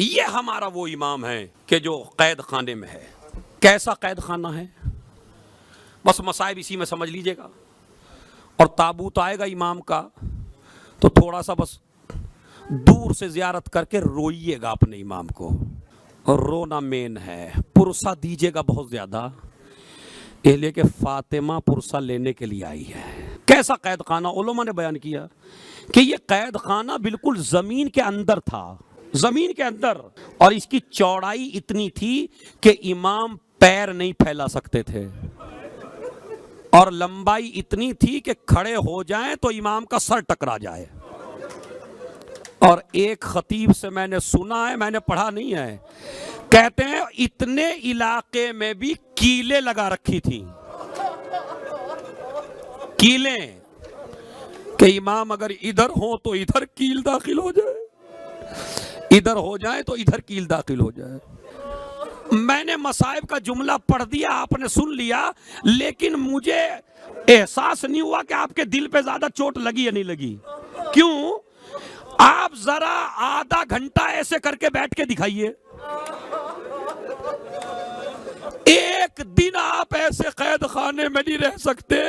ये हमारा वो इमाम है कि जो कैद खाने में है। कैसा कैद खाना है, बस मसाइब इसी में समझ लीजिएगा। और ताबूत आएगा इमाम का तो थोड़ा सा बस दूर से जियारत करके रोइएगा अपने इमाम को। और रोना मेन है, पुरसा दीजिएगा बहुत ज्यादा, इसलिए कि फातिमा पुरसा लेने के लिए आई है। कैसा कैद खाना, उलमा ने बयान किया कि ये कैद खाना बिल्कुल जमीन के अंदर था, जमीन के अंदर, और इसकी चौड़ाई इतनी थी कि इमाम पैर नहीं फैला सकते थे, और लंबाई इतनी थी कि खड़े हो जाएं तो इमाम का सर टकरा जाए। और एक खतीब से मैंने सुना है, मैंने पढ़ा नहीं है, कहते हैं इतने इलाके में भी कीले लगा रखी थी, कीले, कि इमाम अगर इधर हो तो इधर कील दाखिल हो जाए, इधर हो जाए तो इधर कील दाखिल हो जाए। मैंने मसाइब का जुमला पढ़ दिया, आपने सुन लिया, लेकिन मुझे एहसास नहीं हुआ कि आपके दिल पे ज्यादा चोट लगी या नहीं लगी। क्यों? आप जरा आधा घंटा ऐसे करके बैठ के दिखाइए, एक दिन आप ऐसे कैद खाने में नहीं रह सकते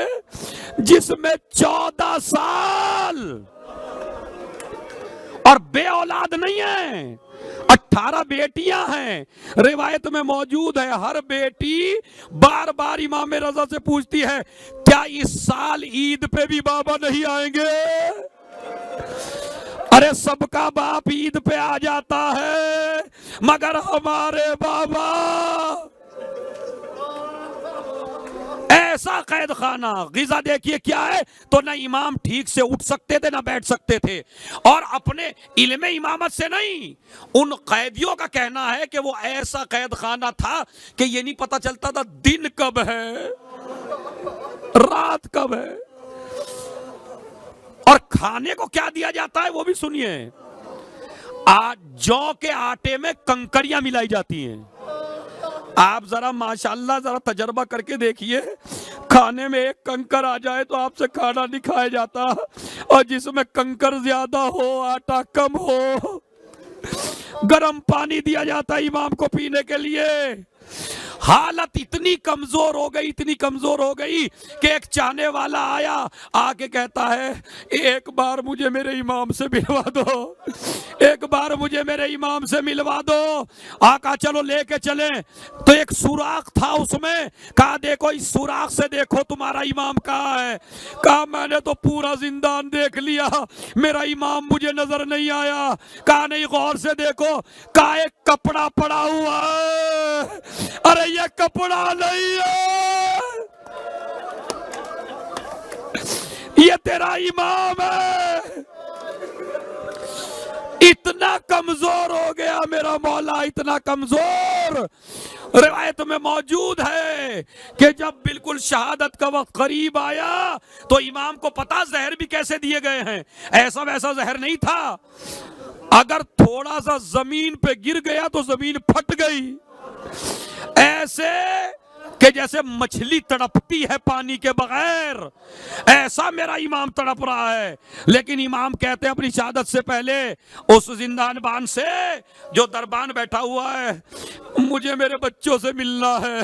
जिसमें 14 साल और बे औलाद नहीं है, 18 बेटियां हैं। रिवायत में मौजूद है, हर बेटी बार बार इमाम रजा से पूछती है, क्या इस साल ईद पे भी बाबा नहीं आएंगे? अरे सबका बाप ईद पे आ जाता है, मगर हमारे बाबा। ऐसा कैद खाना। गिजा देखिए क्या है, तो ना इमाम ठीक से उठ सकते थे ना बैठ सकते थे, और अपने इल्मे इमामत से नहीं, उन कैदियों का कहना है कि वो ऐसा कैद खाना था कि ये नहीं पता चलता था दिन कब है रात कब है। और खाने को क्या दिया जाता है वो भी सुनिए। जौ के आटे में कंकरियां मिलाई जाती हैं। आप जरा माशाल्लाह जरा तजर्बा करके देखिए, खाने में एक कंकर आ जाए तो आपसे खाना नहीं खाया जाता, और जिसमें कंकर ज्यादा हो आटा कम हो, गर्म पानी दिया जाता है इमाम को पीने के लिए। हालत इतनी कमजोर हो गई, इतनी कमजोर हो गई कि एक चाहने वाला आया, आके कहता है, एक बार मुझे मेरे इमाम से मिलवा दो, एक बार मुझे मेरे इमाम से मिलवा दो। आका चलो लेके चले, तो एक सुराख था उसमें, कहा देखो इस सुराख से देखो तुम्हारा इमाम कहाँ है। कहा मैंने तो पूरा जिंदान देख लिया, मेरा इमाम मुझे नजर नहीं आया। कहा नहीं गौर से देखो, कहा एक कपड़ा पड़ा हुआ है। अरे ये कपड़ा नहीं है, ये तेरा इमाम है। इतना कमजोर हो गया मेरा मौला, इतना कमजोर। रिवायत में मौजूद है कि जब बिल्कुल शहादत का वक्त करीब आया तो इमाम को पता जहर भी कैसे दिए गए हैं, ऐसा वैसा जहर नहीं था। अगर थोड़ा सा जमीन पे गिर गया तो जमीन फट गई, ऐसे कि जैसे मछली तड़पती है पानी के बगैर, ऐसा मेरा इमाम तड़प रहा है। लेकिन इमाम कहते हैं अपनी शहादत से पहले उस जिंदानबान से जो दरबान बैठा हुआ है, मुझे मेरे बच्चों से मिलना है।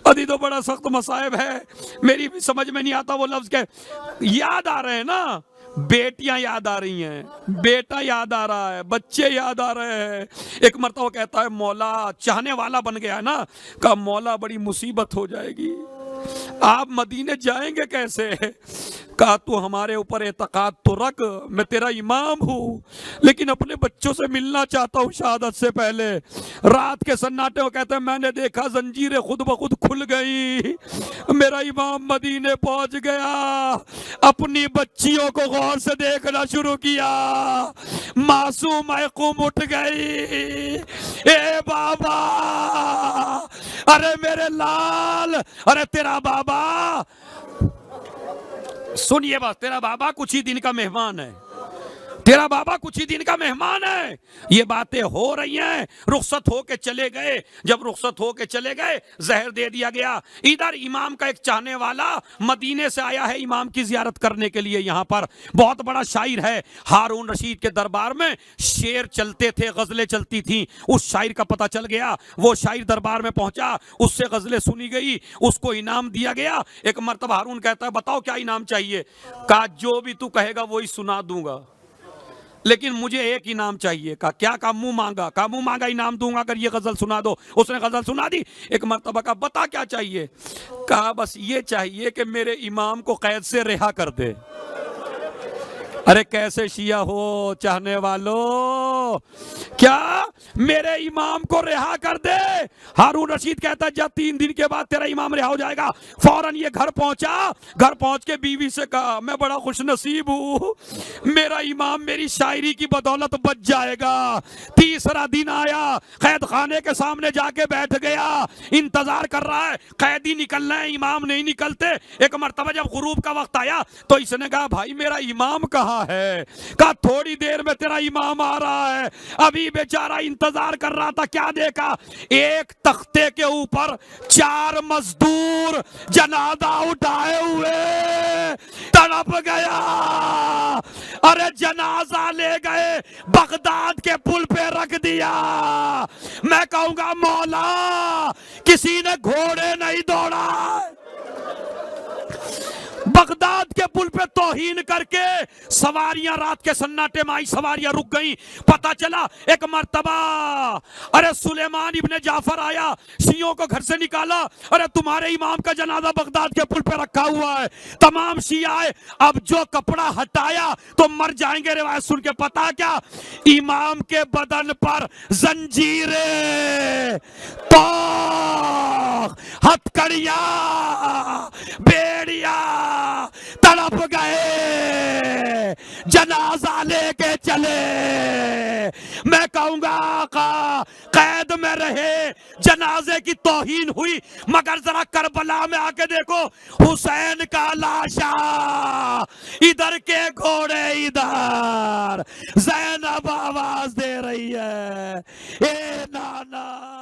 अभी तो बड़ा सख्त मसाइब है, मेरी भी समझ में नहीं आता वो लफ्ज के। याद आ रहे हैं ना, बेटियां याद आ रही हैं, बेटा याद आ रहा है, बच्चे याद आ रहे हैं। एक मर्तबा वो कहता है मौला, चाहने वाला बन गया ना, कहा मौला बड़ी मुसीबत हो जाएगी, आप मदीने जाएंगे कैसे? कहा तू हमारे ऊपर एतकाद तो रख, मैं तेरा इमाम हूँ, लेकिन अपने बच्चों से मिलना चाहता हूँ शहादत से पहले। रात के सन्नाटे को कहते हैं मैंने देखा जंजीरें खुद ब खुद खुल गई, मेरा इमाम मदीने पहुंच गया, अपनी बच्चियों को गौर से देखना शुरू किया, मासूम महकूम उठ गई। ए बाबा, अरे मेरे लाल, अरे तेरा बाबा, सुनिए बस, तेरा बाबा कुछ ही दिन का मेहमान है, तेरा बाबा कुछ ही दिन का मेहमान है। ये बातें हो रही हैं, रुखसत होके चले गए। जब रुखसत होके चले गए, जहर दे दिया गया। इधर इमाम का एक चाहने वाला मदीने से आया है इमाम की जियारत करने के लिए। यहाँ पर बहुत बड़ा शायर है, हारून रशीद के दरबार में शेर चलते थे, गजलें चलती थी। उस शायर का पता चल गया, वो शायर दरबार में पहुंचा, उससे गजलें सुनी गई, उसको इनाम दिया गया। एक मर्तबा हारून कहता है, बताओ क्या इनाम चाहिए? कहा जो भी तू कहेगा वही सुना दूंगा, लेकिन मुझे एक इनाम चाहिए। कहा क्या? का मुंह मांगा। का मुंह मांगा इनाम दूंगा अगर ये गजल सुना दो। उसने गजल सुना दी। एक मर्तबा का बता क्या चाहिए? कहा बस ये चाहिए कि मेरे इमाम को कैद से रिहा कर दे। अरे कैसे शिया हो चाहने वालों, क्या मेरे इमाम को रिहा कर दे? हारून रशीद कहता है जब 3 दिन के बाद तेरा इमाम रिहा हो जाएगा। फौरन ये घर पहुंचा, घर पहुंच के बीवी से कहा मैं बड़ा खुश नसीब हूं, मेरा इमाम मेरी शायरी की बदौलत बच जाएगा। तीसरा दिन आया, कैद खाने के सामने जाके बैठ गया, इंतजार कर रहा है, कैदी निकल रहे हैं, इमाम नहीं निकलते। एक मर्तबा जब गुरूब का वक्त आया तो इसने कहा भाई मेरा इमाम कहाँ है? कहा थोड़ी देर में तेरा इमाम आ रहा है। अभी बेचारा इंतजार कर रहा था, क्या देखा? एक तख्ते के ऊपर 4 मजदूर जनाजा उठाए हुए, तड़प गया। अरे जनाजा ले गए, बगदाद के पुल पे रख दिया। मैं कहूंगा मौला किसी ने घोड़े नहीं दौड़ा, बगदाद के पुल पे तौहीन करके सवारियां रात के सन्नाटे में आई, सवारियां रुक गई। पता चला एक मर्तबा अरे सुलेमान इब्ने जाफर आया, शियों को घर से निकाला, अरे तुम्हारे इमाम का जनाजा बगदाद के पुल पे रखा हुआ है। तमाम शिया आए, अब जो कपड़ा हटाया तो मर जाएंगे। रिवायत सुन के पता क्या? इमाम के बदन पर जंजीरें, तो हथकड़ियां, बेड़िया, तड़प गए, जनाजा लेके चले। मैं कहूंगा आका कैद में रहे, जनाजे की तौहीन हुई, मगर जरा करबला में आके देखो, हुसैन का लाशा, इधर के घोड़े इधर, ज़ैनब आवाज दे रही है, ए नाना।